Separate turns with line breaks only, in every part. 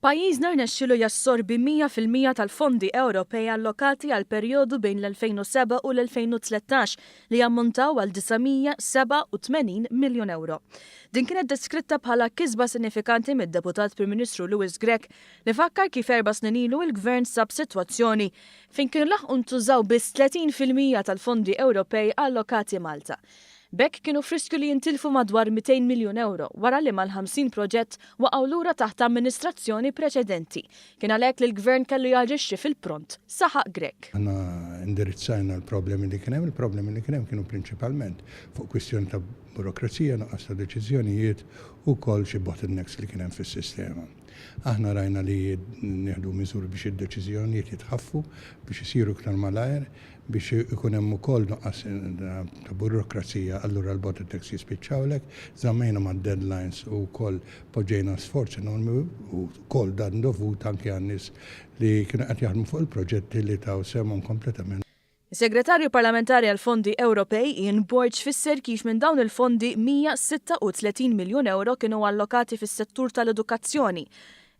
Pajjiżna rnexxielu jassorbi 100% tal-fondi Ewropej allokati għal perjodu bejn l-2007 u l-2013 li jammontaw għal 987 miljun euro. Din kienet deskritta bħala kisba sinifikanti mid-deputat Prim Ministru Louis Grech li fakkar kif 4 snin ilu il-Gvern sab sitwazzjoni fejn kienu laħqu ntużaw biss 30% tal-fondi Ewropej allokati Malta. Bekk kienu friskju li jintilfu madwar 200 miljun euro wara li mal-50 proġett waqgħu lura taħt amministrazzjoni preċedenti. Kien għalhekk li l-Gvern kellu jaġixxi fil-pront, saħaq Grech.
Aħna indirizzajna l-problemi li kien hemm, il-problemi li kien hemm kienu prinċipalment fuq kwistjoni ta' burokrazija, nuqqas ta' deċiżjonijiet u wkoll xi bottlenecks li kien hemm fis-sistema. Aħna rajna li nieħdu miżuri biex id-deċiżjonijiet jitħaffu, biex isiru iktar malajr, biex ikun hemm ukoll nuqqas ta' burokrazija, allura l-bottlenecks jispiċċawlek, żammejna mad-deadlines u wkoll poġġejna sforzi enormi u wkoll dan dovut anke għan-nies li kienu qed jaħdmu fuq il-proġetti li taw semhom kompletament.
Segretarju parlamentari għal fondi Ewropej Ian Borg fisser kif minn dawn il-fondi 136 miljun euro kienu allokati fis-settur tal-edukazzjoni,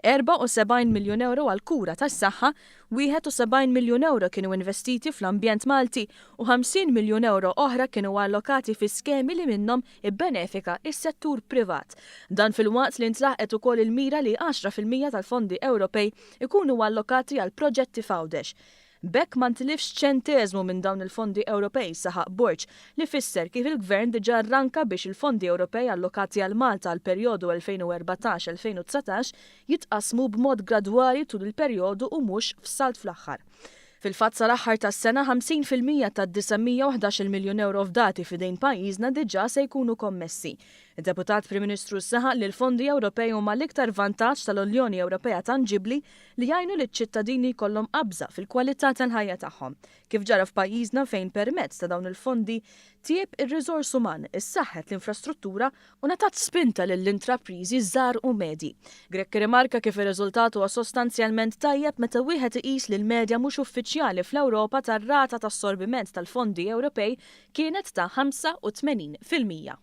74 miljun euro għal kura tas-saħħa, 71 miljun euro kienu investiti fl-ambjent Malti u 50 miljun euro oħra kienu allokati fi skemi li minnhom ibbenefika is-settur privat. Dan fil-waqt li ntlaħqet ukoll il-mira li 10% tal-fondi Ewropej ikunu allokati għal proġetti fawdex. Bekk ma ntilifx ċenteżmu minn dawn il-fondi Ewropej saħaq Borg li fisser kif il-Gvern diġà arranka biex il-fondi Ewropej allokati għal Malta għal perjodu 2014-2019 jitqasmu b'mod gradwali tul il-perjodu u mhux f'salt fl-aħħar. Fil-fatt sal-aħħar tas-sena 50% tad-911 miljun euro f'dati f'idejn pajjiżna diġà se jkunu kommessi. Id-Deputat Prim Ministru saħaq li l-fondi Ewropej huma l-iktar vantaġġ tal-Unjoni Ewropea tanġibli li jgħinu liċ-ċittadini jkollhom qabża fil-kwalità tal-ħajja tagħhom. Kif ġara f'pajjiżna fejn permezz ta' dawn il-fondi tieb ir-riżors uman, issaħħet l-infrastruttura u natat spinta lill-intrapriżi żgħar u medji. Grech rimarka kif ir-riżultat huwa sostanzjalment tajjeb meta wieħed iqis li l-medja mhux uffiċjali fl-Ewropa tar-rata tas-sorbiment tal-fondi Ewropej kienet ta' 85%.